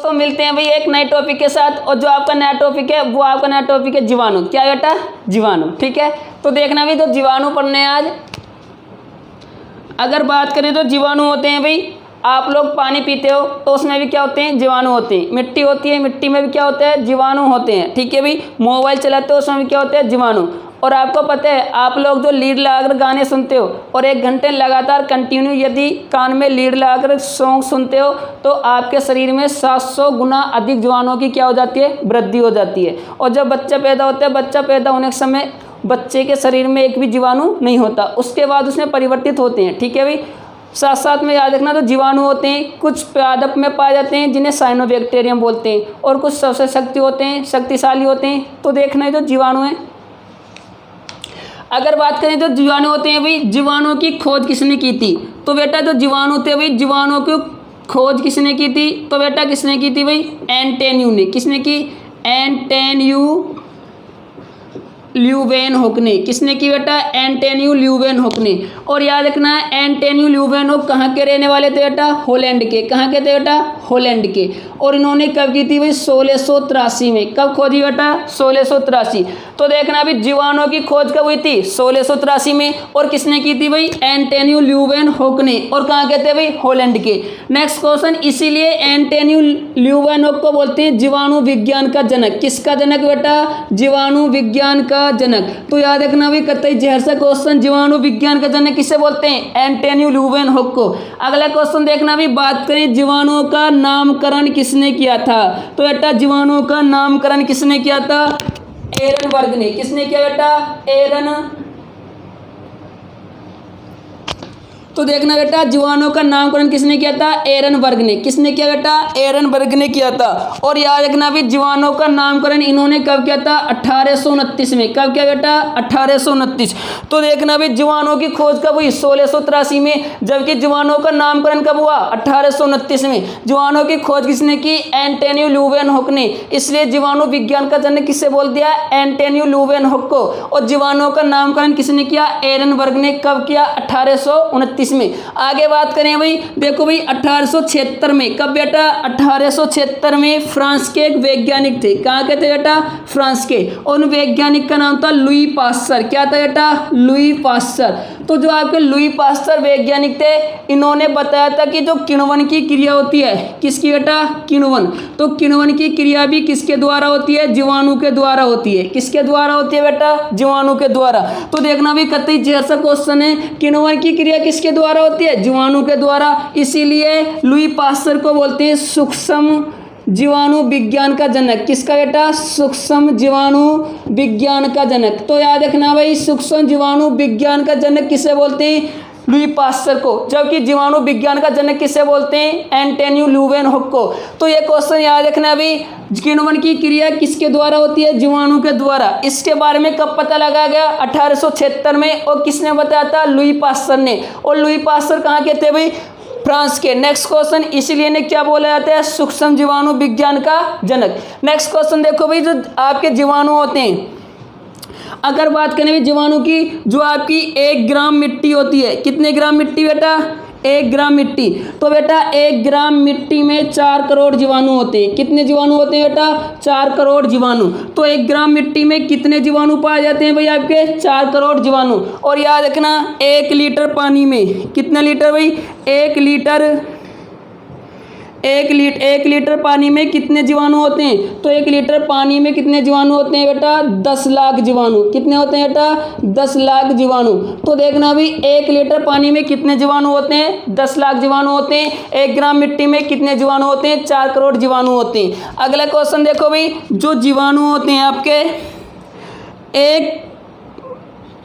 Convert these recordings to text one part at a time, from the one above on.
दोस्तों मिलते हैं भाई एक नए टॉपिक के साथ, और जो आपका नया टॉपिक है वो आपका नया टॉपिक है जीवाणु। क्या बेटा? जीवाणु। ठीक है, तो देखना भी तो जीवाणु पढ़ने हैं आज। अगर बात करें तो जीवाणु होते हैं भाई, आप लोग पानी पीते हो तो उसमें भी क्या होते हैं? जीवाणु होते हैं। मिट्टी होती है, मिट्टी में भी क्या होता है? जीवाणु होते हैं। ठीक है भाई, मोबाइल चलाते हो उसमें भी क्या होते हैं? जीवाणु। और आपको पता है, आप लोग जो लीड लगाकर गाने सुनते हो और 1 घंटे लगातार कंटिन्यू यदि कान में लीड लगाकर सॉन्ग सुनते हो तो आपके शरीर में 700 गुना अधिक जीवाणुओं की क्या हो जाती है? वृद्धि हो जाती है। और जब बच्चा पैदा होता है, बच्चा पैदा होने के समय बच्चे के शरीर में एक भी जीवाणु नहीं होता, उसके बाद उसमें परिवर्तित होते हैं। ठीक है भाई, साथ साथ में याद रखना, तो जीवाणु होते हैं कुछ पादप में पाए जाते हैं जिन्हें साइनोबैक्टीरियम बोलते हैं, और कुछ सबसे शक्तिशाली होते हैं। तो देखना है जो जीवाणु है। अगर बात करें तो जीवाणु होते हैं भाई, जीवाणु की खोज किसने की थी? तो बेटा जो जीवाणु थे भाई, जीवाणु की खोज किसने की थी? तो बेटा किसने की थी भाई? एंटोनियो ने। किसने की? एंटोनियो ल्यूवेनहुक ने। किसने की बेटा? एंटोनियो ल्यूवेनहुक ने। और याद रखना है, एंटोनियो ल्यूवेनहुक कहाँ के रहने वाले थे बेटा? हॉलैंड के। कहाँ के थे बेटा? हॉलैंड के। और इन्होंने कब की थी भाई? 1683 में। कब खोजी बेटा? 1683। तो देखना अभी जीवाणु की खोज कब हुई थी? 1683 में। और किसने की थी भाई? एंटोनियो ल्यूवेनहुक ने। और कहाँ के थे भाई? हॉलैंड के। नेक्स्ट क्वेश्चन, इसीलिए एंटोनियो ल्यूवेनहुक को बोलते हैं जीवाणु विज्ञान का जनक। किसका जनक बेटा? जीवाणु विज्ञान का जनक। तो याद रखना भी कतई जहर सा क्वेश्चन, जीवाणु विज्ञान का जनक किसे बोलते हैं? एंटोनियो ल्यूवेनहुक को। अगला क्वेश्चन देखना भी, बात करें जीवाणुओं का नामकरण किसने किया था? तो बेटा जीवाणुओं का नामकरण किसने किया था? एरनबर्ग ने। किसने किया बेटा? तो देखना बेटा, जीवाणुओं का नामकरण किसने किया था? एरनबर्ग ने। किसने किया बेटा? एरनबर्ग ने किया था। और याद रखना भी जीवाणुओं का नामकरण इन्होंने कब किया था? 1829 में। कब किया बेटा? 1829। तो देखना भी जीवाणुओं की खोज कब हुई? 1683 में। जबकि जीवाणुओं का नामकरण कब हुआ? 1829 में। जीवाणुओं की खोज किसने की? एंटोनियो ल्यूवेनहुक ने। इसलिए जीवाणु विज्ञान का जनक किससे बोल दिया? एंटोनियो ल्यूवेनहुक को। और जीवाणुओं का नामकरण किसने किया? एरनबर्ग ने। कब किया? 1829 में। आगे बात करें भाई, देखो भाई 1876 में। कब बेटा? 1876 में फ्रांस के एक वैज्ञानिक थे। कहाँ के थे बेटा? फ्रांस के। और उन वैज्ञानिक का नाम था लुई पास्चर। क्या था बेटा? Louis Pasteur. तो जो आपके लुई पास्चर वैज्ञानिक थे, इन्होंने बताया था कि जो किण्वन की क्रिया होती है, किसकी बेटा? किण्वन। तो किण्वन की क्रिया भी किसके द्वारा होती है? जीवाणु के द्वारा होती है। किसके द्वारा होती है बेटा? जीवाणु के द्वारा। तो देखना भी कतई जैसा क्वेश्चन है, किण्वन की क्रिया किसके द्वारा होती है? जीवाणु के द्वारा। इसीलिए लुई पास्चर को बोलते हैं सूक्ष्म जीवाणु विज्ञान का जनक। किसका बेटा? सूक्ष्म जीवाणु विज्ञान का जनक। तो याद रखना भाई, सूक्ष्म जीवाणु विज्ञान का जनक किसे बोलते हैं? लुई पास्चर को। जबकि जीवाणु विज्ञान का जनक किसे बोलते हैं? एंटोनियो ल्यूवेनहुक को। तो ये क्वेश्चन याद रखना भी, किण्वन की क्रिया किसके द्वारा होती है? जीवाणु के द्वारा। इसके बारे में कब पता लगाया गया? 1876 में। और किसने बताया था? लुई पास्चर ने। और लुई पास्चर कहाँ के थे भाई? फ्रांस के। नेक्स्ट क्वेश्चन, इसीलिए ने क्या बोला जाता है? सूक्ष्म जीवाणु विज्ञान का जनक। नेक्स्ट क्वेश्चन देखो भाई, जो आपके जीवाणु होते हैं, अगर बात करें जीवाणु की, जो आपकी 1 ग्राम मिट्टी होती है, कितने ग्राम मिट्टी बेटा? 1 ग्राम मिट्टी। तो बेटा 1 ग्राम मिट्टी में 4 करोड़ जीवाणु होते हैं। कितने जीवाणु होते हैं बेटा? 4 करोड़ जीवाणु। तो 1 ग्राम मिट्टी में कितने जीवाणु पाए जाते हैं भाई? आपके 4 करोड़ जीवाणु। और याद रखना, 1 लीटर पानी में कितने लीटर भाई? 1 लीटर पानी में कितने जीवाणु होते हैं? तो 1 लीटर पानी में कितने जीवाणु होते हैं बेटा? 10 लाख जीवाणु। कितने होते हैं बेटा? 10 लाख जीवाणु। तो देखना भी 1 लीटर पानी में कितने जीवाणु होते हैं? 10 लाख जीवाणु होते हैं। 1 ग्राम मिट्टी में कितने जीवाणु होते हैं? 4 करोड़ जीवाणु होते हैं। अगला क्वेश्चन देखो भाई, जो जीवाणु होते हैं आपके, एक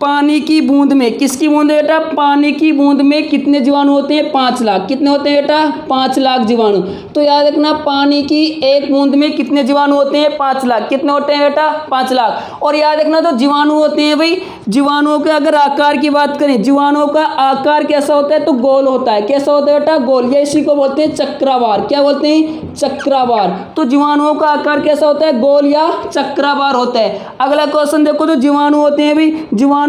पानी की बूंद में, किसकी बूंद है बेटा? पानी की बूंद में कितने जीवाणु होते हैं? 5 लाख। कितने होते हैं बेटा? 5 लाख जीवाणु। तो याद रखना, पानी की एक बूंद में कितने जीवाणु होते हैं? 5 लाख। कितने होते हैं बेटा? 5 लाख। और याद रखना, तो जीवाणु होते हैं भाई, जीवाणुओं के अगर आकार की बात करें, जीवाणुओं का आकार कैसा होता है? तो गोल होता है। कैसा होता है बेटा? गोल। या इसी को बोलते हैं चक्रावार। क्या बोलते हैं? चक्रावार। तो जीवाणुओं का आकार कैसा होता है? गोल या चक्रावार होता है। अगला क्वेश्चन देखो, तो जीवाणु होते हैं भाई, जीवाणु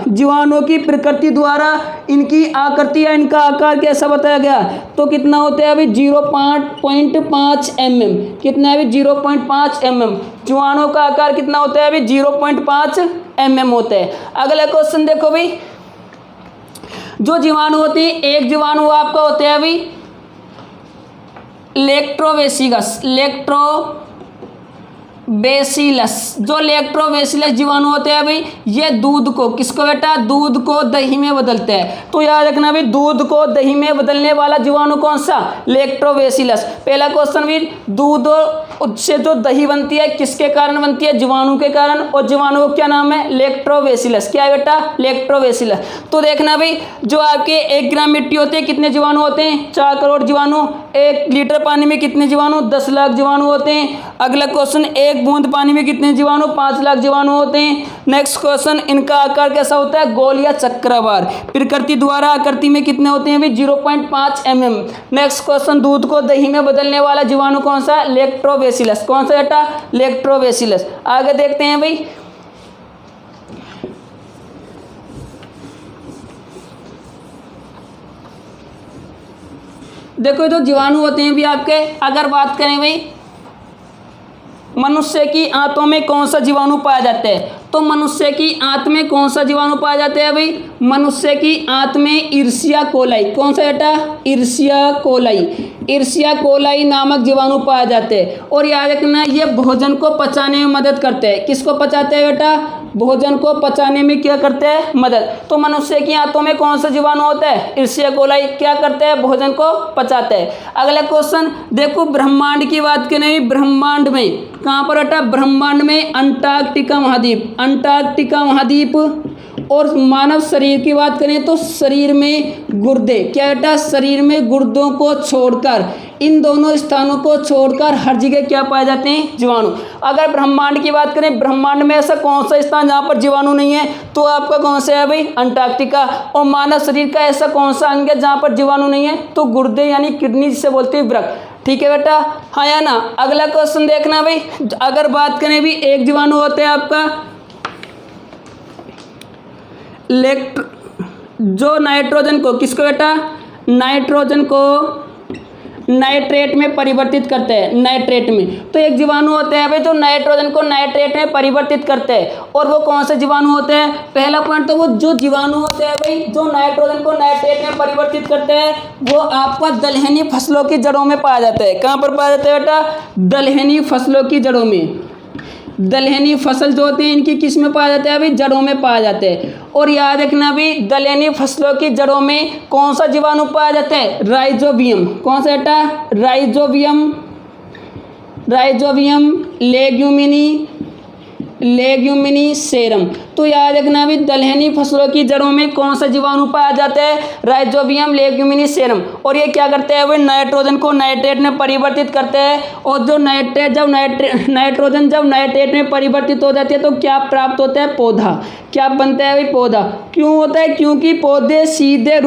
जीवाणुओं की प्रकृति द्वारा इनकी आकृति या इनका आकार कैसा बताया गया, तो कितना होता है अभी 0.5 mm। कितना है अभी 0.5 mm। जीवाणुओं का आकार कितना होता है अभी 0.5 mm होता है। अगला क्वेश्चन देखो भाई, जो जीवाणु होते हैं, एक जीवाणु आपका होता है अभी लेक्टोबैसिलस। जो लेक्टोबैसिलस जीवाणु होते हैं भाई, ये दूध को, किसको बेटा, दूध को दही में बदलते हैं। तो याद रखना भाई, दूध को दही में बदलने वाला जीवाणु कौन सा, लेक्टोबैसिलस। पहला क्वेश्चन भी, दूध से जो दही बनती है किसके कारण बनती है, जीवाणु के कारण, और जीवाणु को क्या नाम है, लेक्टोबैसिलस। क्या है बेटा, लेक्टोबैसिलस। तो देखना भाई, जो आपके 1 ग्राम मिट्टी होती है कितने जीवाणु होते हैं, 4 करोड़ जीवाणु। 1 लीटर पानी में कितने जीवाणु, 10 लाख जीवाणु होते हैं। अगला क्वेश्चन, 1 बूंद पानी में कितने जीवाणु, 5 लाख जीवाणु होते हैं। नेक्स्ट क्वेश्चन, इनका आकार कैसा होता है, गोल या चक्राकार। प्रकृति द्वारा आकृति में कितने होते हैं, 0.5 mm। नेक्स्ट क्वेश्चन, दूध को दही में बदलने वाला जीवाणु कौन सा, लेक्टोबैसिलस। कौन सा बेटा, लेक्टोबैसिलस। आगे देखते हैं भाई, देखो जो जीवाणु होते हैं भी आपके, अगर बात करें भाई, मनुष्य की आंतों में कौन सा जीवाणु पाया जाता है, तो मनुष्य की आंत में कौन सा जीवाणु पाया जाता है भाई, मनुष्य की आंत में इर्सिया कोलाई। कौन सा बेटा, इर्सिया कोलाई नामक जीवाणु पाया जाते हैं। और याद रखना, ये भोजन को पचाने में मदद करते हैं। किसको पचाते हैं बेटा, भोजन को पचाने में क्या करते हैं, मदद। तो मनुष्य की आंतों में कौन सा जीवाणु होता है, इर्सिया कोलाई। क्या करते हैं, भोजन को पचाते हैं। अगला क्वेश्चन देखो, ब्रह्मांड की बात करें, ब्रह्मांड में कहाँ पर बेटा, ब्रह्मांड में अंटार्कटिका महाद्वीप। और मानव शरीर की बात करें तो शरीर में गुर्दे। क्या बेटा, शरीर में गुर्दों को छोड़कर, इन दोनों स्थानों को छोड़कर हर जगह क्या पाए जाते हैं, जीवाणु। अगर ब्रह्मांड की बात करें, ब्रह्मांड में ऐसा कौन सा स्थान जहाँ पर जीवाणु नहीं है, तो आपका कौन सा है भाई, अंटार्कटिका। और मानव शरीर का ऐसा कौन सा अंग है जहाँ पर जीवाणु नहीं है, तो गुर्दे यानी किडनी जिसे बोलते हैं, वृक्क। ठीक है बेटा, हाँ या ना। अगला क्वेश्चन देखना भाई, अगर बात करें भी, एक जीवाणु होता है आपका जो नाइट्रोजन को, किसको बेटा, नाइट्रोजन को नाइट्रेट में परिवर्तित करते हैं, नाइट्रेट में। तो एक जीवाणु होते हैं भाई जो नाइट्रोजन को नाइट्रेट में परिवर्तित करते हैं। और वो कौन से जीवाणु होते हैं, पहला पॉइंट तो वो जो जीवाणु होते हैं भाई जो नाइट्रोजन को नाइट्रेट में परिवर्तित करते हैं, वो आपका दलहनी फसलों की जड़ों में पाया जाता है। कहाँ पर पाया जाता है बेटा, दलहनी फसलों की जड़ों में। दलहनी फसल जो होते हैं इनकी किस में पाया जाता है अभी, जड़ों में पाया जाते हैं। और याद रखना भी, दलहनी फसलों की जड़ों में कौन सा जीवाणु पाया जाता है, राइजोबियम। कौन सा बेटा, राइजोबियम लेग्यूमिनी सेरम। तो याद रखना भी, दलहनी फसलों की जड़ों में कौन सा जीवाणु पाया जाता है, राइजोबियम लेग्यूमिनी सेरम। और ये क्या करते हैं, वे नाइट्रोजन को नाइट्रेट में परिवर्तित करते हैं। और जो नाइट्रोजन जब नाइट्रेट में परिवर्तित हो जाती है तो क्या प्राप्त होता है, पौधा। क्या बनता है भाई, पौधा। क्यों होता है, क्योंकि पौधे सीधे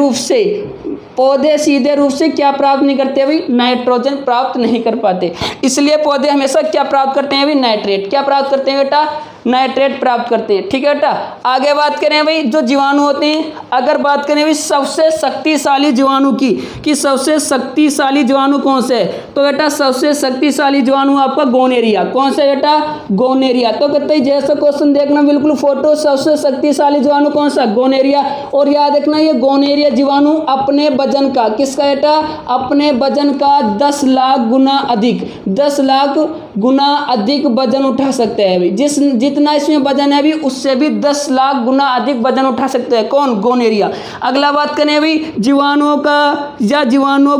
रूप से क्या प्राप्त नहीं करते भाई, नाइट्रोजन प्राप्त नहीं कर पाते। इसलिए पौधे हमेशा क्या प्राप्त करते हैं भाई, नाइट्रेट। क्या प्राप्त करते हैं बेटा, नाइट्रेट प्राप्त करते हैं। ठीक है बेटा, आगे बात करें भाई जो जीवाणु होते हैं, अगर बात करें भाई सबसे शक्तिशाली जीवाणु की, कि सबसे शक्तिशाली जीवाणु कौन से है, तो बेटा सबसे शक्तिशाली जीवाणु आपका गोनेरिया। कौन सा बेटा, गोनेरिया। तो कहते हैं जैसा क्वेश्चन देखना बिल्कुल फोटो, सबसे शक्तिशाली जीवाणु कौन सा, गोनेरिया। और याद रखना ये गोनेरिया जीवाणु अपने वजन का, किसका बेटा, अपने वजन का 10 लाख गुना अधिक, 10 लाख गुना अधिक वजन उठा सकते हैं भाई। जितना इसमें वजन है भी उससे भी 10 लाख गुना अधिक वजन उठा सकते हैं। कौन, गोनेरिया। अगला बात करें भाई जीवाणुओं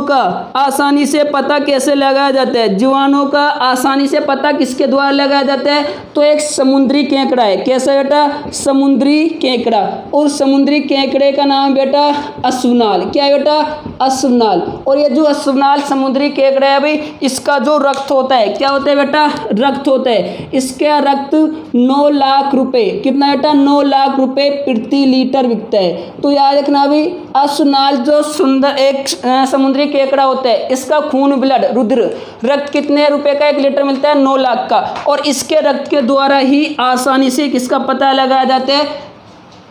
का आसानी से पता कैसे लगाया जाता है, जीवाणुओं का आसानी से पता किसके द्वारा लगाया जाता है, तो एक समुद्री केकड़ा है। कैसा बेटा, समुद्री केकड़ा। और समुद्री केकड़े का नाम बेटा असुनाल। क्या है बेटा, अश्वनाल। और ये जो अश्वनाल समुद्री केकड़ा है भाई, इसका जो रक्त होता है, क्या होता है बेटा, रक्त होता है। इसका रक्त 9 लाख रुपए, कितना बेटा, 9 लाख रुपए प्रति लीटर बिकता है। तो याद रखना भाई, अश्वनाल जो सुंदर एक समुद्री केकड़ा होता है, इसका खून ब्लड रुद्र रक्त कितने रुपए का 1 लीटर मिलता है, 9 लाख का। और इसके रक्त के द्वारा ही आसानी से किसका पता लगाया जाता है,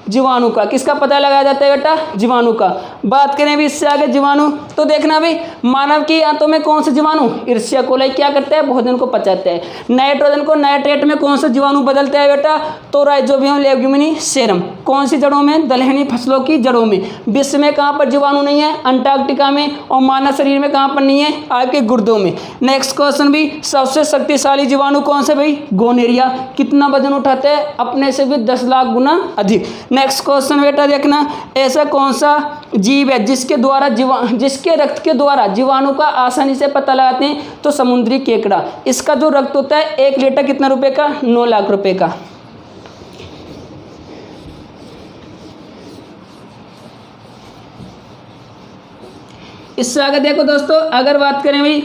जीवाणु का। किसका पता लगाया जाता है बेटा, जीवाणु का। बात करें भी इससे आगे जीवाणु, तो देखना भी मानव की आंतों में कौन से जीवाणु, ईर्ष्या कोलाई क्या करता है, भोजन को पचाता है। नाइट्रोजन को नाइट्रेट में कौन सा जीवाणु बदलता है बेटा, तो राइजोबियम लेग्यूमिनिसेरम। कौन सी जड़ों में, दलहनी फसलों की जड़ों में। विश्व में कहाँ पर जीवाणु नहीं है, अंटार्कटिका में। और मानव शरीर में कहाँ पर नहीं है, आपके गुर्दों में। नेक्स्ट क्वेश्चन भी, सबसे शक्तिशाली जीवाणु कौन से भाई, गोनेरिया। कितना वजन उठाते हैं, अपने से भी 10 लाख गुना अधिक। नेक्स्ट क्वेश्चन बेटा देखना, ऐसा कौन सा जीव है जिसके रक्त के द्वारा जीवाणु का आसानी से पता लगाते हैं, तो समुद्री केकड़ा। इसका जो रक्त होता है 1 लीटर कितना रुपए का, 9 लाख रुपए का। इससे आगे देखो दोस्तों, अगर बात करें भाई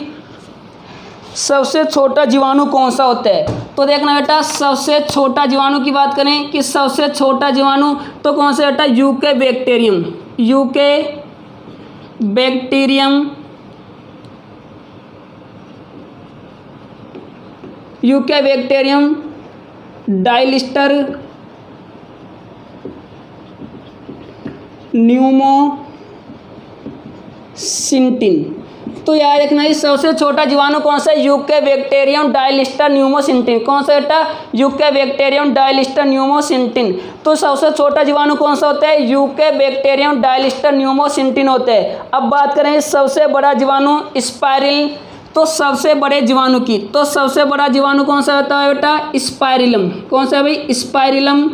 सबसे छोटा जीवाणु कौन सा होता है, तो देखना बेटा सबसे छोटा जीवाणु की बात करें कि सबसे छोटा जीवाणु तो कौन सा बेटा, eubacterium. Eubacterium, eubacterium dialister pneumosintes. तो याद रखना ये सबसे छोटा जीवाणु कौन सा है, यूके बैक्टीरियम डायलिस्टर न्यूमोसिंटिन। कौन सा बेटा, यूके बैक्टीरियम डायलिस्टर न्यूमोसिंटिन। तो सबसे छोटा जीवाणु कौन सा होता है, यूके बैक्टीरियम डायलिस्टर न्यूमोसिंटिन होते हैं। अब बात करें सबसे बड़ा जीवाणु स्पाइरिल, तो सबसे बड़े जीवाणु की, तो सबसे बड़ा जीवाणु कौन सा होता है बेटा, स्पाइरिलम। कौन सा है भाई, स्पाइरिलम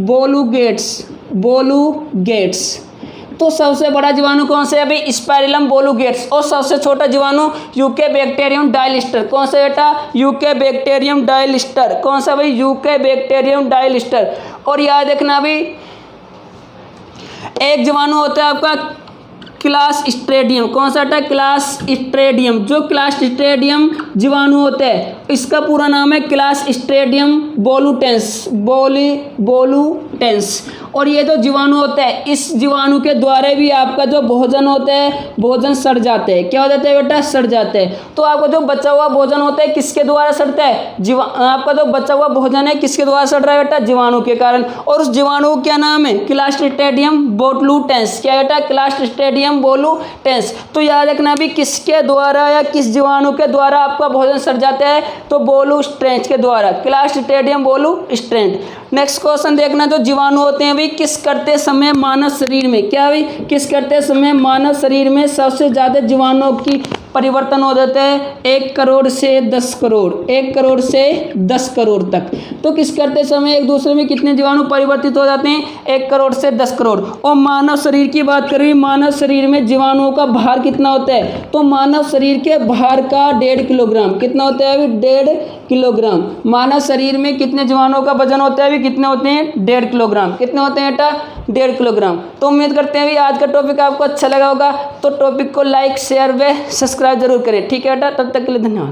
बोलूगेट्स। तो सबसे बड़ा जीवाणु कौन सा है भाई, स्पाइरिलम बोलूगेट्स। और सबसे छोटा जीवाणु यूके बैक्टीरियम डायलिस्टर। कौन सा बेटा, यूके बैक्टीरियम डायलिस्टर। कौन सा भाई, यूके बैक्टीरियम डायलिस्टर। और याद रखना भी एक जीवाणु होता है आपका क्लास स्ट्रेडियम। कौन सा बेटा, क्लास स्ट्रेडियम। जो क्लास स्ट्रेडियम जीवाणु होता है, इसका पूरा नाम है क्लास स्ट्रेडियम बोलूटेंस। और ये जो जीवाणु होता है, इस जीवाणु के द्वारा भी आपका जो भोजन होता है, भोजन सड़ जाते हैं। क्या हो जाता है बेटा, सड़ जाते हैं। तो आपका जो बचा हुआ भोजन होता है किसके द्वारा सड़ता है, आपका जो बचा हुआ भोजन है किसके द्वारा सड़ रहा है बेटा, जीवाणु के कारण। और उस जीवाणु क्या नाम है, क्लास्ट्रीडियम बोलूटेंस। क्या बेटा, क्लास्ट्रीडियम बोलूटेंस। तो याद रखना भी किसके द्वारा या किस जीवाणु के द्वारा आपका भोजन सड़ जाता है, तो बोलूस्ट्रेंच के द्वारा, क्लास्ट्रीडियम बोलूस्ट्रेंच। नेक्स्ट क्वेश्चन देखना, जो जीवाणु होते हैं भाई किस करते समय मानव शरीर में, क्या भाई, किस करते समय मानव शरीर में सबसे ज्यादा जीवाणुओं की परिवर्तन हो जाता है, 1 करोड़ से 10 करोड़, 1 करोड़ से 10 करोड़ तक। तो किस करते समय एक दूसरे में कितने जीवाणु परिवर्तित हो जाते हैं, 1 करोड़ से 10 करोड़। और मानव शरीर की बात करें, मानव शरीर में जीवाणुओं का भार कितना होता है, तो मानव शरीर के भार का 1.5 किलोग्राम। कितना होता है अभी, 1.5 किलोग्राम। मानव शरीर में कितने जीवाणुओं का वजन होता है अभी, कितने होते हैं, 1.5 किलोग्राम। कितने होते हैं बेटा, 1.5 किलोग्राम। तो उम्मीद करते हैं आज का टॉपिक आपको अच्छा लगा होगा। तो टॉपिक को लाइक शेयर व सब्सक्राइब जरूर करें, ठीक है बेटा। तब तक के लिए धन्यवाद।